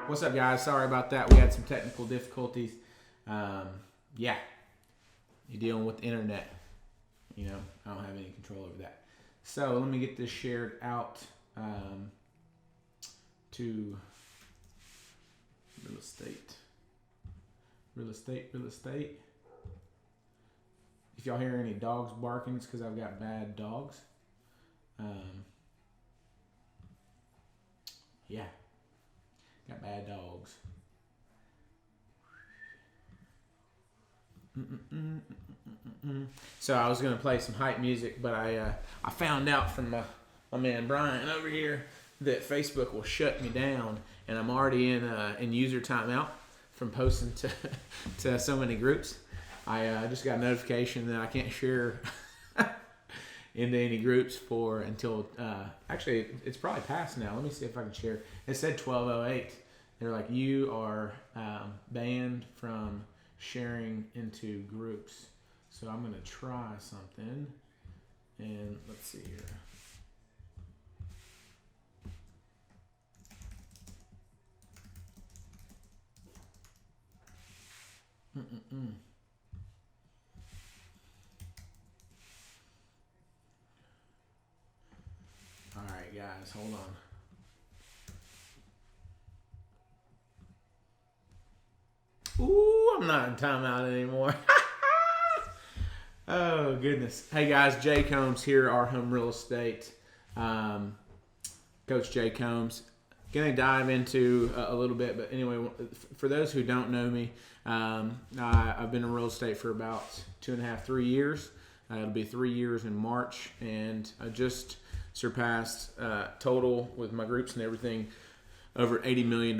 What's up, guys? Sorry about that. We had some technical difficulties. Yeah, you're dealing with the internet. I don't have any control over that. So let me get this shared out to real estate. If y'all hear any dogs barking, it's because I've got bad dogs. Yeah, got bad dogs. So I was gonna play some hype music, but I found out from my man Brian over here that Facebook will shut me down, and I'm already in user timeout from posting to so many groups. I just got a notification that I can't share into any groups until actually it's probably past now. Let me see if I can share. It said 12:08. They're like, you are banned from sharing into groups. So I'm gonna try something, and let's see here. All right, guys, hold on. Ooh, I'm not in timeout anymore. Oh, goodness. Hey, guys, Jay Combs here, Our Home Real Estate. Coach Jay Combs. Going to dive into a little bit, but anyway, for those who don't know me, I've been in real estate for about 2.5, 3 years. It'll be 3 years in March, and I just surpassed total with my groups and everything over $80 million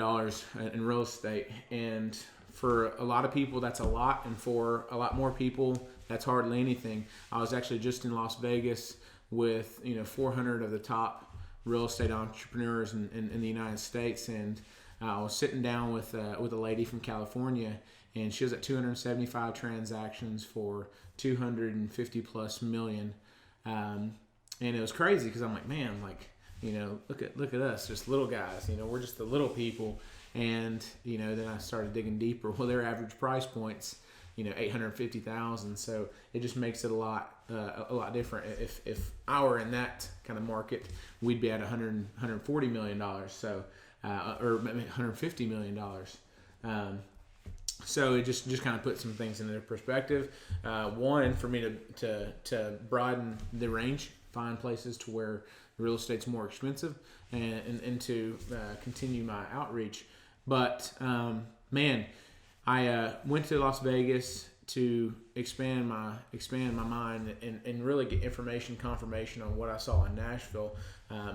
in real estate. And for a lot of people, that's a lot, and for a lot more people, that's hardly anything. I was actually just in Las Vegas with 400 of the top real estate entrepreneurs in the United States, and I was sitting down with a lady from California, and she was at 275 transactions for 250 plus million, and it was crazy because I'm like, man, look at us, just little guys, we're just the little people. And then I started digging deeper. Well, their average price points, $850,000. So it just makes it a lot different. If I were in that kind of market, we'd be at $140 million. So or $150 million. So it just kind of put some things into perspective. One, for me to broaden the range, find places to where real estate's more expensive, and to continue my outreach. But man, I went to Las Vegas to expand my mind and really get confirmation on what I saw in Nashville.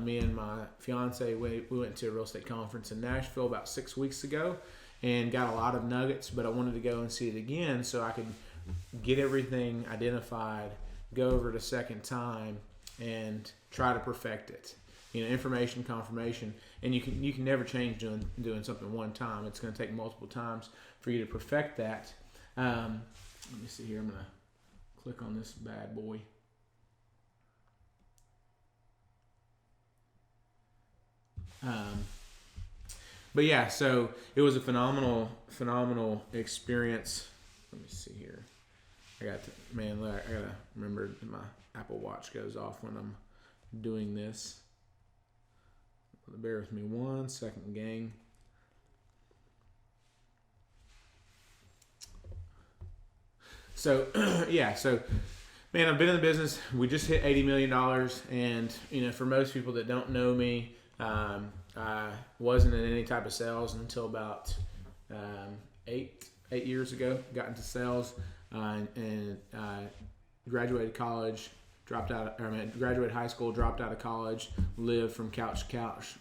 Me and my fiance, we went to a real estate conference in Nashville about 6 weeks ago and got a lot of nuggets, but I wanted to go and see it again so I could get everything identified, go over it a second time, and try to perfect it. Information, confirmation, and you can never change doing something one time. It's going to take multiple times for you to perfect that. Let me see here. I'm going to click on this bad boy. But yeah, so it was a phenomenal experience. Let me see here. I gotta remember that my Apple Watch goes off when I'm doing this. Bear with me 1 second, gang. So, man, I've been in the business. We just hit $80 million. And, for most people that don't know me, I wasn't in any type of sales until about 8 years ago. Got into sales and graduated college. Graduated high school, dropped out of college, lived from couch to couch,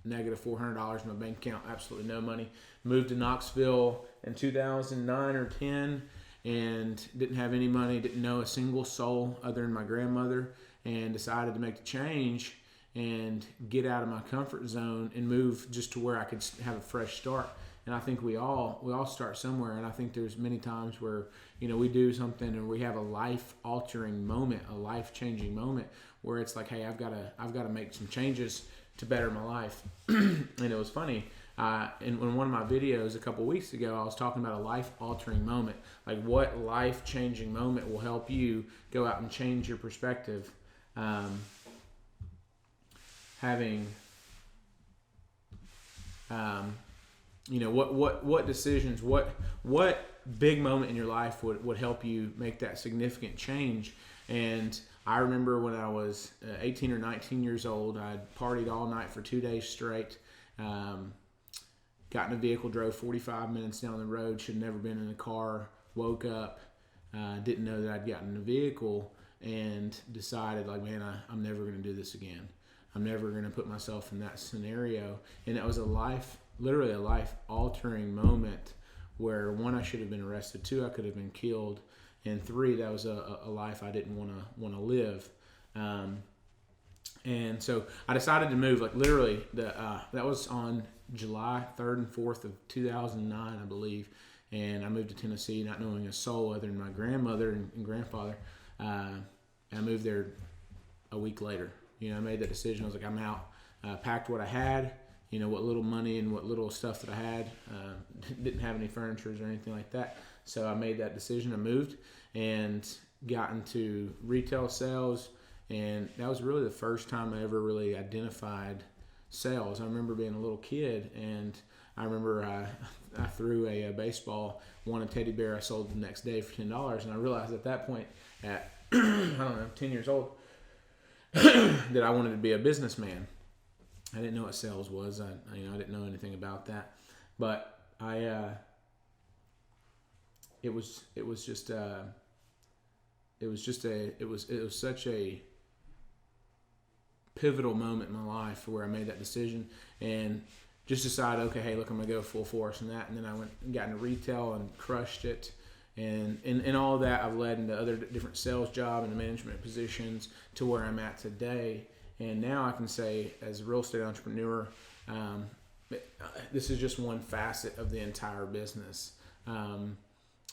negative $400 in my bank account, absolutely no money. Moved to Knoxville in 2009 or 10 and didn't have any money, didn't know a single soul other than my grandmother, and decided to make the change and get out of my comfort zone and move just to where I could have a fresh start. And I think we all start somewhere. And I think there's many times where, we do something and we have a life-altering moment, a life-changing moment where it's like, hey, I've got to make some changes to better my life. And it was funny. in one of my videos a couple weeks ago, I was talking about a life-altering moment. Like, what life-changing moment will help you go out and change your perspective? What decisions, what big moment in your life would help you make that significant change? And I remember when I was 18 or 19 years old, I'd partied all night for 2 days straight. Got in a vehicle, drove 45 minutes down the road, should have never been in a car, woke up, didn't know that I'd gotten in a vehicle, and decided, like, man, I'm never going to do this again. I'm never going to put myself in that scenario. And that was literally a life-altering moment where, one, I should have been arrested, two, I could have been killed, and three, that was a life I didn't want to live. And so I decided to move, like, literally, that was on July 3rd and 4th of 2009, I believe. And I moved to Tennessee not knowing a soul other than my grandmother and grandfather. And I moved there a week later. I made that decision. I was like, I'm out. Packed what I had, what little money and what little stuff that I had. Didn't have any furniture or anything like that. So I made that decision. I moved and got into retail sales. And that was really the first time I ever really identified sales. I remember being a little kid, and I remember I threw a baseball, won a teddy bear I sold the next day for $10. And I realized at that point, at, I don't know, 10 years old, that I wanted to be a businessman. I didn't know what sales was. I didn't know anything about that. But it was such a pivotal moment in my life where I made that decision and just decided, okay, hey, look, I'm going to go full force in that. And then I went and got into retail and crushed it. And in all of that, I've led into other different sales jobs and management positions to where I'm at today. And now I can say, as a real estate entrepreneur, this is just one facet of the entire business.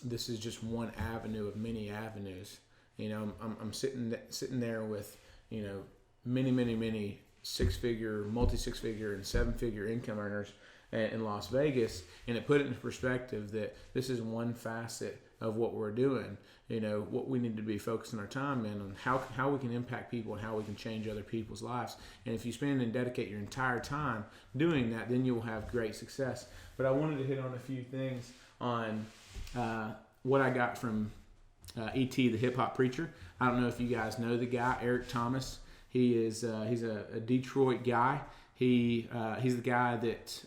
This is just one avenue of many avenues. I'm sitting there with, many six-figure, multi-six-figure, and seven-figure income earners in Las Vegas, and it put it into perspective that this is one facet of what we're doing. What we need to be focusing our time in on how we can impact people and how we can change other people's lives. And if you spend and dedicate your entire time doing that, then you will have great success. But I wanted to hit on a few things on what I got from E.T. the hip hop preacher. I don't know if you guys know the guy, Eric Thomas. He's a Detroit guy. He's the guy that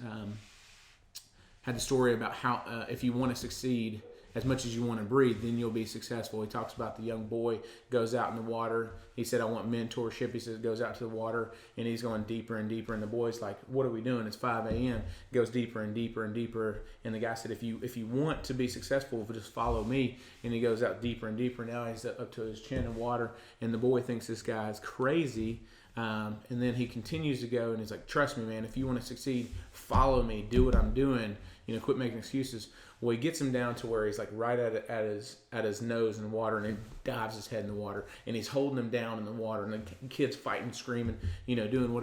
had the story about how if you want to succeed as much as you want to breathe, then you'll be successful. He talks about the young boy goes out in the water. He said, I want mentorship. He says, goes out to the water, and he's going deeper and deeper. And the boy's like, what are we doing? It's 5 a.m. Goes deeper and deeper and deeper. And the guy said, if you want to be successful, just follow me. And he goes out deeper and deeper. Now he's up to his chin in water. And the boy thinks this guy is crazy. And then he continues to go, and he's like, trust me, man, if you want to succeed, follow me, do what I'm doing, quit making excuses. Well, he gets him down to where he's like right at his nose in the water, and he dives his head in the water, and he's holding him down in the water, and the kid's fighting, screaming, doing what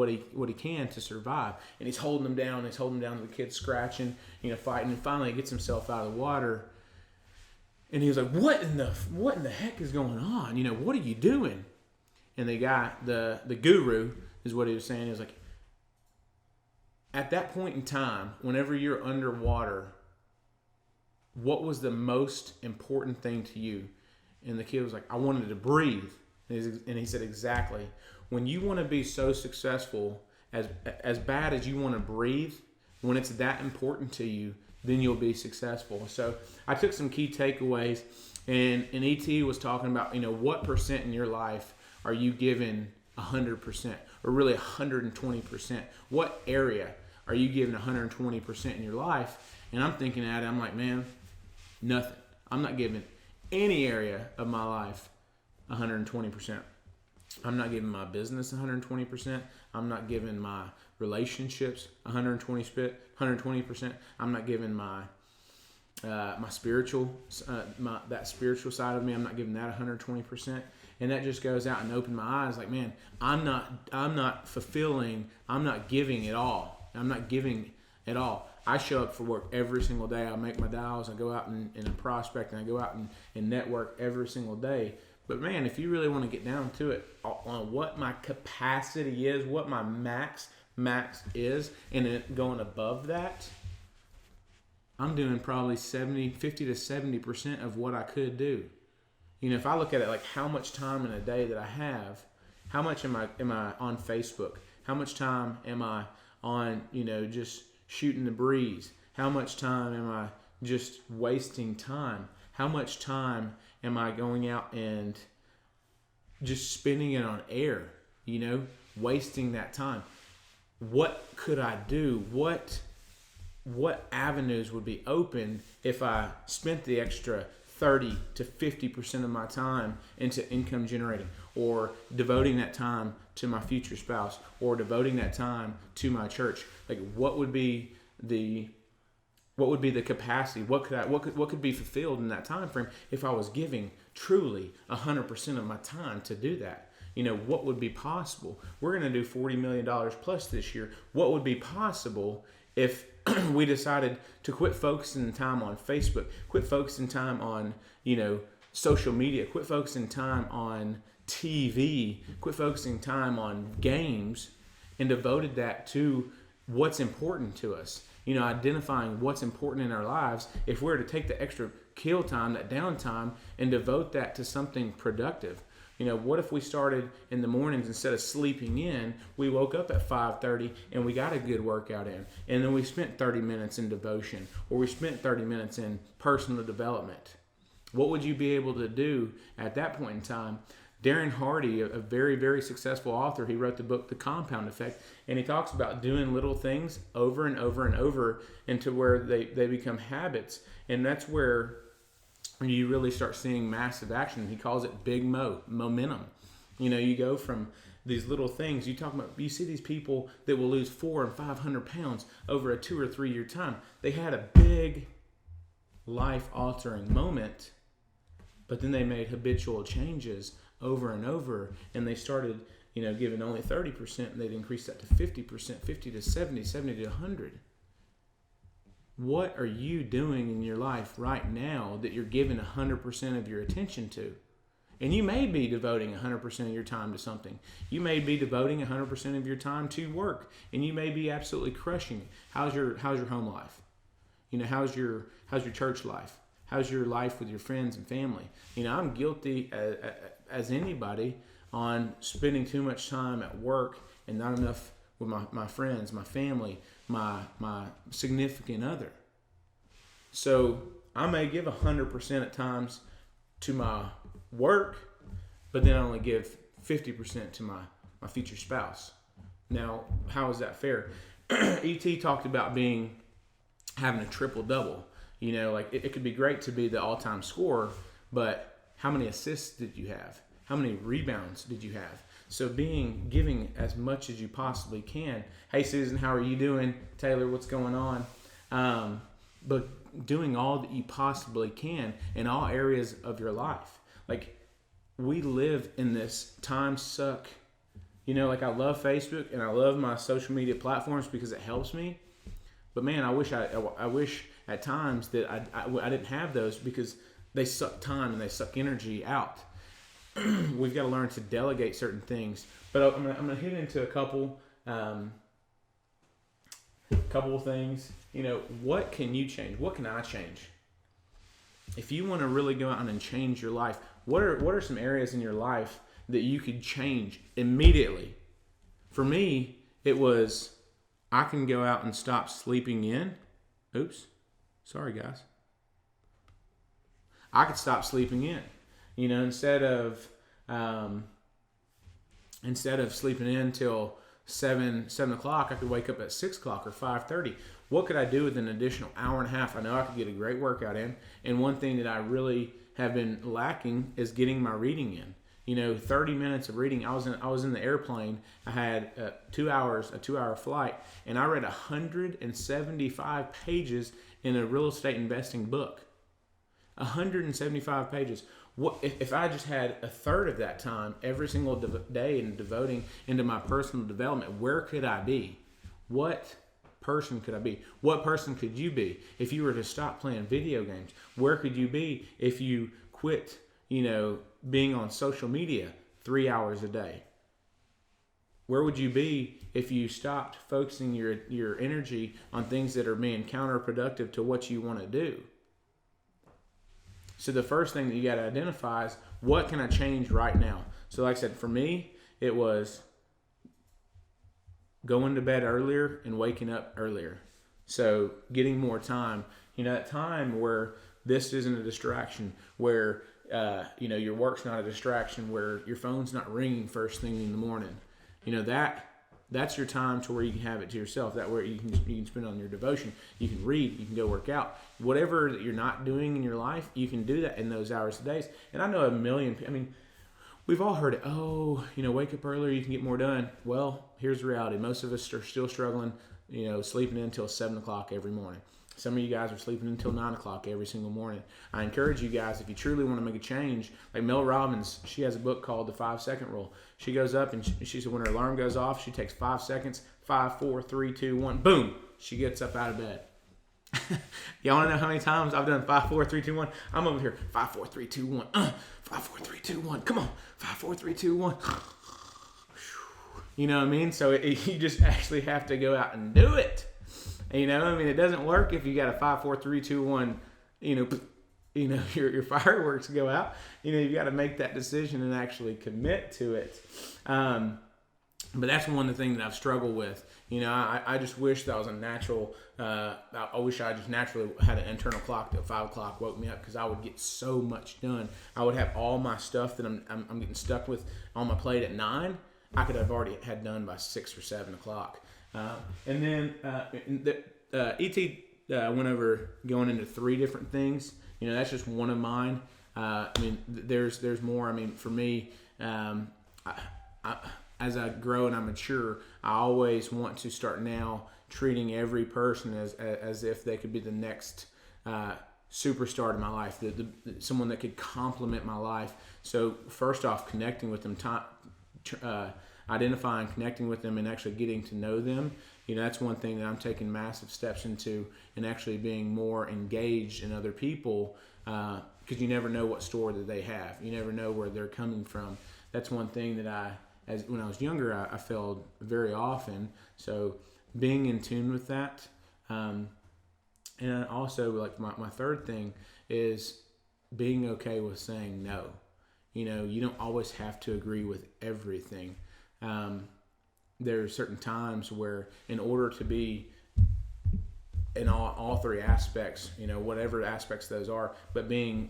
he can to survive, and he's holding him down, to the kid scratching, fighting, and finally he gets himself out of the water, and he was like, what in the heck is going on? What are you doing? And the guy, the guru, is what he was saying. He was like, at that point in time, whenever you're underwater, what was the most important thing to you? And the kid was like, I wanted to breathe. And he said, exactly. When you want to be so successful, as bad as you want to breathe, when it's that important to you, then you'll be successful. So I took some key takeaways, and E.T. was talking about, what percent in your life are you giving 100%, or really 120%? What area are you giving 120% in your life? And I'm thinking at it, I'm like, man, nothing. I'm not giving any area of my life 120%. I'm not giving my business 120%. I'm not giving my relationships 120%. I'm not giving my spiritual that spiritual side of me. I'm not giving that 120%. And that just goes out and opened my eyes. Like, man, I'm not fulfilling. I'm not giving it all. I'm not giving at all. I show up for work every single day. I make my dials. I go out and prospect, and I go out and network every single day. But man, if you really want to get down to it on what my capacity is, what my max is, and then going above that, I'm doing probably 50 to 70% of what I could do. If I look at it like how much time in a day that I have, how much am I on Facebook? How much time am I on, just shooting the breeze? How much time am I just wasting time? How much time am I going out and just spending it on air, wasting that time? What could I do? What avenues would be open if I spent the extra 30 to 50% of my time into income generating, or devoting that time to my future spouse, or devoting that time to my church? Like, what would be the capacity? What could be fulfilled in that time frame if I was giving truly 100% of my time to do that? What would be possible? We're going to do $40 million plus this year. What would be possible if we decided to quit focusing time on Facebook, quit focusing time on, social media, quit focusing time on TV, quit focusing time on games, and devoted that to what's important to us? Identifying what's important in our lives. If we're to take the extra kill time, that downtime, and devote that to something productive. What if we started in the mornings, instead of sleeping in, we woke up at 5:30 and we got a good workout in, and then we spent 30 minutes in devotion, or we spent 30 minutes in personal development? What would you be able to do at that point in time? Darren Hardy, a very, very successful author, he wrote the book The Compound Effect, and he talks about doing little things over and over and over into where they become habits. And that's where you really start seeing massive action. He calls it big momentum. You go from these little things. You see these people that will lose 400 and 500 pounds over a 2 or 3 year time. They had a big life altering moment, but then they made habitual changes over and over, and they started, giving only 30%, and they'd increase that to 50%, 50 to 70, 70 to 100. What are you doing in your life right now that you're giving 100% of your attention to? And you may be devoting 100% of your time to something. You may be devoting 100% of your time to work, and you may be absolutely crushing it. How's your home life? How's your church life? How's your life with your friends and family? I'm guilty as anybody on spending too much time at work and not enough with my friends, my family, my significant other. So I may give 100% at times to my work, but then I only give 50% to my future spouse. Now, how is that fair? E.T. talked about having a triple double. It could be great to be the all-time scorer, but how many assists did you have? How many rebounds did you have? So giving as much as you possibly can. Hey, Susan, how are you doing? Taylor, what's going on? But doing all that you possibly can in all areas of your life. Like, we live in this time suck. I love Facebook and I love my social media platforms because it helps me. But man, I wish at times that I didn't have those, because they suck time and they suck energy out. We've got to learn to delegate certain things. But I'm gonna hit into a couple of things. What can you change? What can I change? If you want to really go out and change your life, what are some areas in your life that you could change immediately? For me, it was, I can go out and stop sleeping in. Oops. Sorry, guys. I could stop sleeping in. Instead of sleeping in till 7 o'clock, I could wake up at 6 o'clock or 5:30. What could I do with an additional hour and a half? I know I could get a great workout in. And one thing that I really have been lacking is getting my reading in. 30 minutes of reading. I was in the airplane. I had 2 hours, a 2-hour flight, and I read 175 pages in a real estate investing book. 175 pages. What if I just had a third of that time every single day and devoting into my personal development? Where could I be? What person could I be? What person could you be if you were to stop playing video games? Where could you be if you quit, being on social media 3 hours a day? Where would you be if you stopped focusing your energy on things that are being counterproductive to what you want to do? So the first thing that you got to identify is, what can I change right now? So like I said, for me, it was going to bed earlier and waking up earlier. So getting more time, that time where this isn't a distraction, where, your work's not a distraction, where your phone's not ringing first thing in the morning. That's your time to where you can have it to yourself. That way you can spend it on your devotion. You can read. You can go work out. Whatever that you're not doing in your life, you can do that in those hours of days. And I know a million. We've all heard it. Oh, wake up earlier, you can get more done. Well, here's the reality. Most of us are still struggling. Sleeping in until 7 o'clock every morning. Some of you guys are sleeping until 9 o'clock every single morning. I encourage you guys, if you truly want to make a change, like Mel Robbins, she has a book called The 5-Second Rule. She goes up and she said when her alarm goes off, she takes 5 seconds, 5, 4, 3, 2, 1, boom, she gets up out of bed. Y'all want to know how many times I've done 5, 4, 3, 2, 1? I'm over here, 5, 4, 3, 2, 1, 5, 4, 3, 2, 1, come on, 5, 4, 3, 2, 1. You know what I mean? So you just actually have to go out and do it. It doesn't work if you got a 5, 4, 3, 2, 1, your fireworks go out. You got to make that decision and actually commit to it. But that's one of the things that I've struggled with. I just wish that was a natural, I wish I just naturally had an internal clock that 5 o'clock woke me up, because I would get so much done. I would have all my stuff that I'm getting stuck with on my plate at 9. I could have already had done by 6 or 7 o'clock. And then E.T. Went over going into 3 different things. That's just one of mine. There's more. For me, as I grow and I mature, I always want to start now treating every person as if they could be the next superstar in my life, someone that could complement my life. So first off, connecting with them, identifying, connecting with them, and actually getting to know them. That's one thing that I'm taking massive steps into, and actually being more engaged in other people, because you never know what story that they have. You never know where they're coming from. That's one thing that when I was younger, I failed very often. So being in tune with that, and also like my third thing is being okay with saying no. You don't always have to agree with everything. There are certain times where, in order to be in all 3 aspects, whatever aspects those are, but being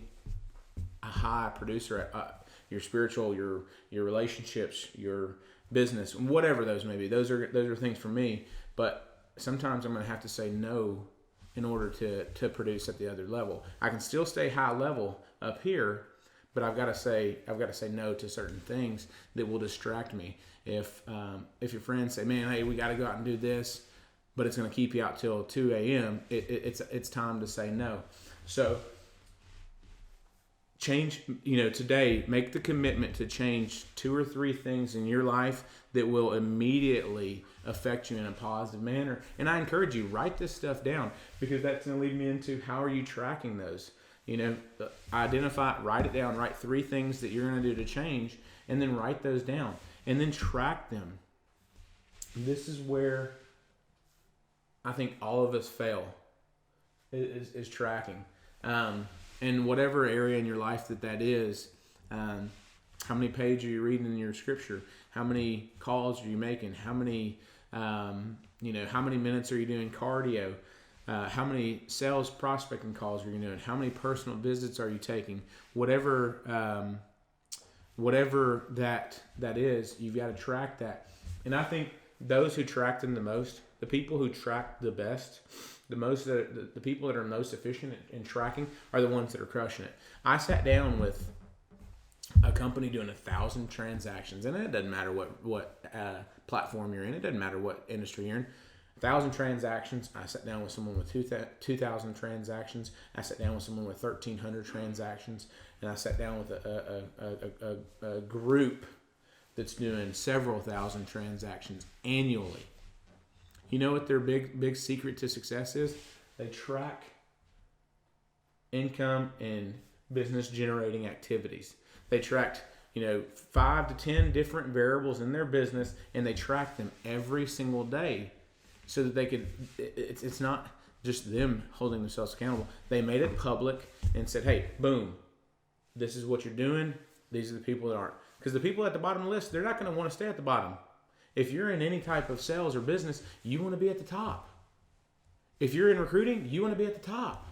a high producer at your spiritual, your relationships, your business, whatever those may be, those are things for me. But sometimes I'm going to have to say no in order to produce at the other level. I can still stay high level up here, but I've got to say no to certain things that will distract me. If your friends say, "Man, hey, we got to go out and do this," but it's going to keep you out till 2 a.m., it's time to say no. So change, today, make the commitment to change 2 or 3 things in your life that will immediately affect you in a positive manner. And I encourage you, write this stuff down, because that's going to lead me into, how are you tracking those? Identify, write it down, write 3 things that you're going to do to change, and then write those down, and then track them. This is where I think all of us fail, is tracking. In whatever area in your life that is, how many pages are you reading in your scripture? How many calls are you making? How many minutes are you doing cardio? How many sales prospecting calls are you doing? How many personal visits are you taking? Whatever that is, you've got to track that. And I think those who track them the most, the people who track the best, the people that are most efficient in tracking, are the ones that are crushing it. I sat down with a company doing 1,000 transactions, and it doesn't matter what platform you're in. It doesn't matter what industry you're in. 1,000 transactions. I sat down with someone with 2,000 transactions. I sat down with someone with 1,300 transactions, and I sat down with a group that's doing several thousand transactions annually. You know what their big secret to success is? They track income and business generating activities. They tracked 5 to 10 different variables in their business, and they track them every single day so that they could, it's not just them holding themselves accountable. They made it public and said, hey, boom, this is what you're doing. These are the people that aren't. Because the people at the bottom of the list, they're not going to want to stay at the bottom. If you're in any type of sales or business, you want to be at the top. If you're in recruiting, you want to be at the top.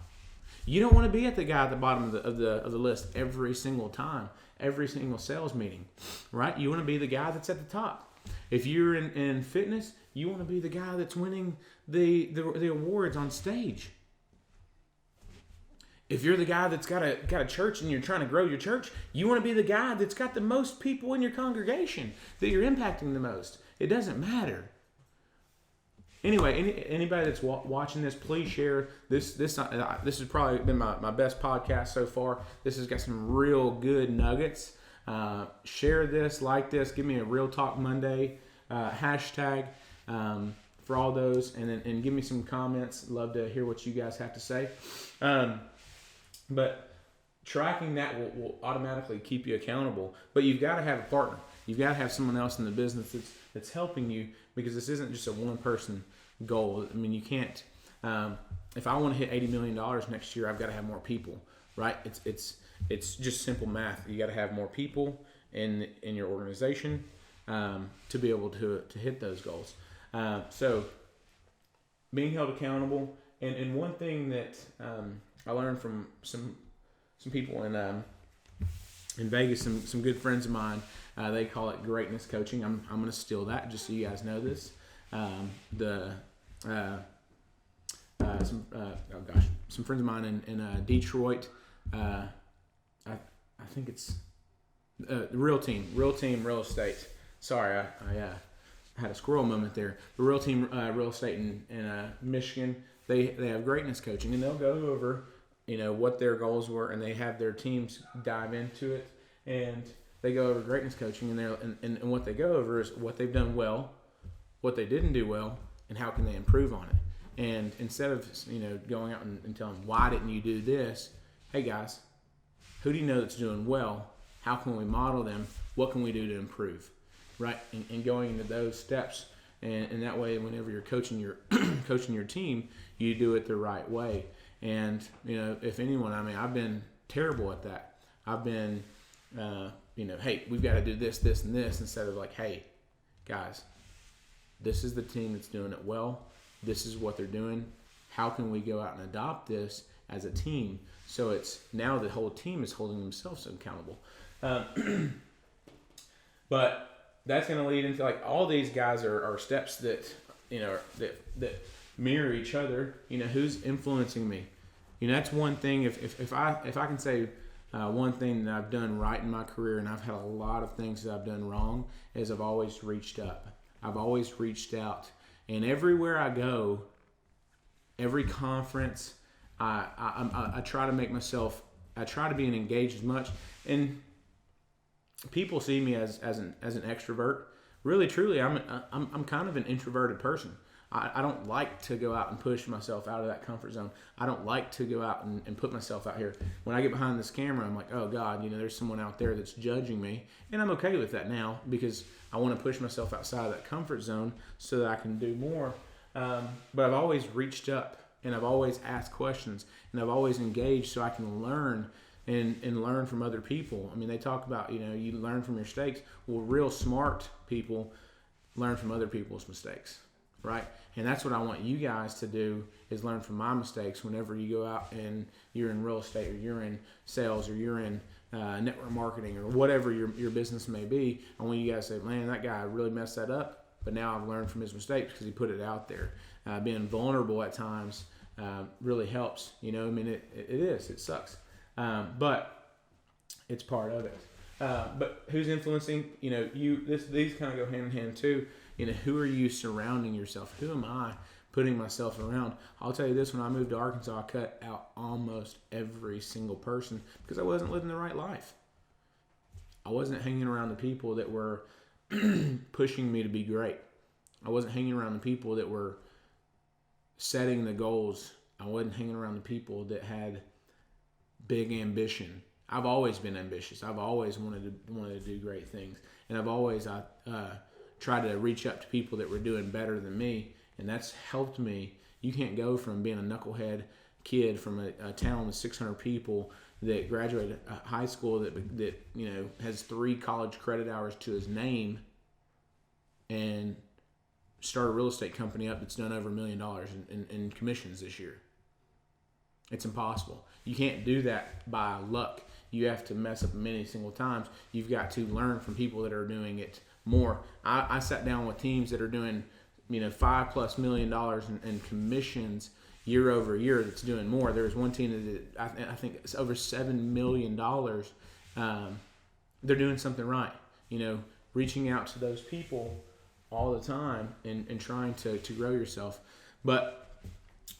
You don't want to be at the guy at the bottom of the list every single time, every single sales meeting, right? You want to be the guy that's at the top. If you're in fitness, you want to be the guy that's winning the awards on stage. If you're the guy that's got a church and you're trying to grow your church, you want to be the guy that's got the most people in your congregation, that you're impacting the most. It doesn't matter. Anyway, anybody that's watching this, please share this. This has probably been my best podcast so far. This has got some real good nuggets. Share this, like this. Give me a Real Talk Monday hashtag for all those, and give me some comments. Love to hear what you guys have to say. But tracking that will automatically keep you accountable. But you've got to have a partner. You've got to have someone else in the business that's helping you, because this isn't just a one-person goal. I mean, you can't. If I want to hit $80 million next year, I've got to have more people, right? It's just simple math. You got to have more people in your organization to be able to hit those goals. So being held accountable, and one thing that I learned from some people in Vegas, some good friends of mine. They call it greatness coaching. I'm going to steal that just so you guys know this. Some friends of mine in Detroit. I think it's Real Team Real Estate. Sorry, I had a squirrel moment there. The Real Team Real Estate in Michigan. They have greatness coaching, and they'll go over what their goals were, and they have their teams dive into it, and they go over greatness coaching, and what they go over is what they've done well, what they didn't do well, and how can they improve on it. And instead of going out and telling them, why didn't you do this? Hey guys, who do you know that's doing well? How can we model them? What can we do to improve? Right? And going into those steps, and that way, whenever you're coaching your team, you do it the right way. And if anyone, I've been terrible at that. I've been hey, we've got to do this, this, and this, instead of like, hey, guys, this is the team that's doing it well. This is what they're doing. How can we go out and adopt this as a team? So it's now the whole team is holding themselves accountable. But that's going to lead into like all these guys are steps that that mirror each other. Who's influencing me? That's one thing. If I can say one thing that I've done right in my career, and I've had a lot of things that I've done wrong, is I've always reached up. I've always reached out, and everywhere I go, every conference, I try to make myself. I try to be engaged as much, and people see me as an extrovert. Really, truly, I'm kind of an introverted person. I don't like to go out and push myself out of that comfort zone. I don't like to go out and put myself out here. When I get behind this camera, I'm like, oh God, there's someone out there that's judging me. And I'm okay with that now, because I want to push myself outside of that comfort zone so that I can do more. But I've always reached up, and I've always asked questions, and I've always engaged so I can learn and learn from other people. They talk about, you learn from your mistakes. Well, real smart people learn from other people's mistakes. Right? And that's what I want you guys to do, is learn from my mistakes whenever you go out and you're in real estate, or you're in sales, or you're in network marketing, or whatever your business may be. I want you guys to say, man, that guy really messed that up, but now I've learned from his mistakes because he put it out there. Being vulnerable at times really helps. It sucks. But it's part of it. But who's influencing, these kind of go hand in hand too. Who are you surrounding yourself? Who am I putting myself around? I'll tell you this, when I moved to Arkansas, I cut out almost every single person because I wasn't living the right life. I wasn't hanging around the people that were pushing me to be great. I wasn't hanging around the people that were setting the goals. I wasn't hanging around the people that had big ambition. I've always been ambitious. I've always wanted to do great things, and I've always tried to reach up to people that were doing better than me, and that's helped me. You can't go from being a knucklehead kid from a town with 600 people that graduated high school that has 3 college credit hours to his name, and start a real estate company up that's done over $1 million in commissions this year. It's impossible. You can't do that by luck. You have to mess up many single times. You've got to learn from people that are doing it more. I sat down with teams that are doing, $5+ million in commissions year over year that's doing more. There's one team that I think it's over $7 million. They're doing something right. Reaching out to those people all the time and trying to grow yourself. But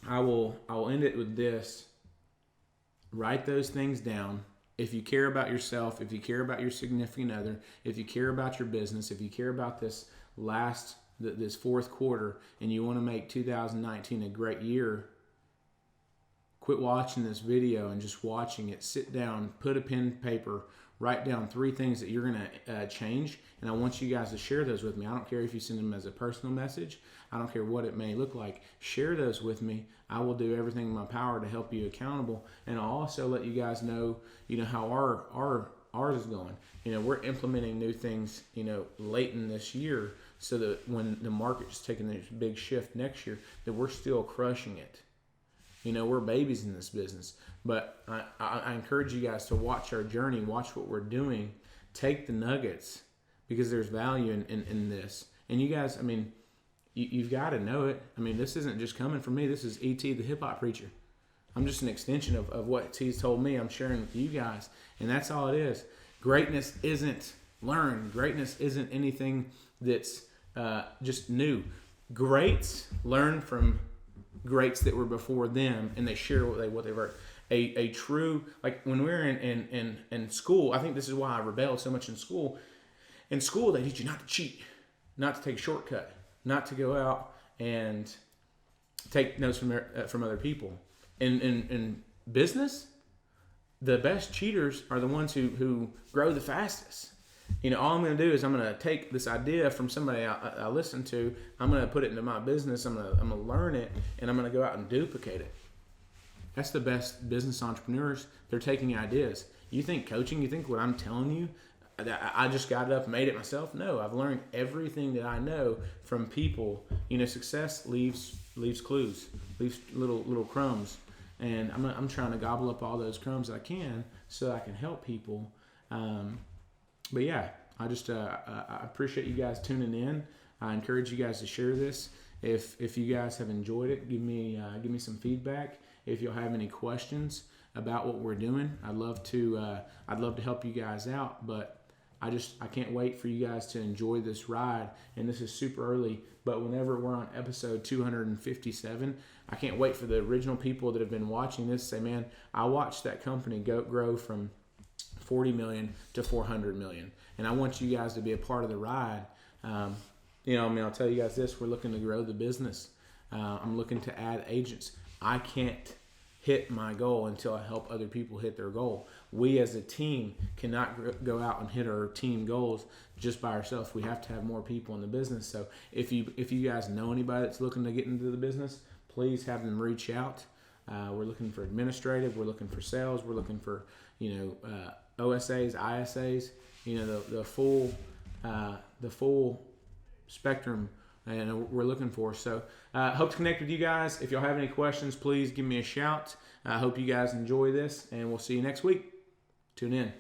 I will end it with this. Write those things down. If you care about yourself, if you care about your significant other, if you care about your business, if you care about this fourth quarter and you want to make 2019 a great year, quit watching this video and just watching it. Sit down, put a pen and paper, write down 3 things that you're going to change, and I want you guys to share those with me. I don't care if you send them as a personal message. I don't care what it may look like. Share those with me. I will do everything in my power to help you accountable, and I'll also let you guys know, how ours is going. We're implementing new things, late in this year, so that when the market's taking this big shift next year, that we're still crushing it. We're babies in this business, but I encourage you guys to watch our journey, watch what we're doing, take the nuggets, because there's value in this. And you guys, you've got to know it. This isn't just coming from me. This is E.T. the hip hop preacher. I'm just an extension of what T's told me. I'm sharing with you guys, and that's all it is. Greatness isn't learned. Greatness isn't anything that's just new. Greats learn from greats that were before them, and they share what they've heard. A true, like when we were in school, I think this is why I rebelled so much in school. In school, they teach you not to cheat, not to take a shortcut, not to go out and take notes from other people. In business, the best cheaters are the ones who grow the fastest. All I'm going to do is I'm going to take this idea from somebody I listen to. I'm going to put it into my business. I'm going to learn it, and I'm going to go out and duplicate it. That's the best business entrepreneurs. They're taking ideas. You think coaching? You think what I'm telling you? I just got it up and made it myself? No, I've learned everything that I know from people. Success leaves clues, leaves little crumbs, and I'm trying to gobble up all those crumbs that I can so I can help people. But yeah, I just I appreciate you guys tuning in. I encourage you guys to share this. If you guys have enjoyed it, give me some feedback. If you'll have any questions about what we're doing, I'd love to help you guys out. But I can't wait for you guys to enjoy this ride. And this is super early, but whenever we're on episode 257, I can't wait for the original people that have been watching this to say, man, I watched that company grow from 40 million to 400 million. And I want you guys to be a part of the ride. I'll tell you guys this, we're looking to grow the business. I'm looking to add agents. I can't hit my goal until I help other people hit their goal. We as a team cannot go out and hit our team goals just by ourselves. We have to have more people in the business. So if you guys know anybody that's looking to get into the business, please have them reach out. We're looking for administrative. We're looking for sales. We're looking for, OSAs, ISAs, the full spectrum, and we're looking for. So hope to connect with you guys. If y'all have any questions, please give me a shout. I hope you guys enjoy this, and we'll see you next week. Tune in.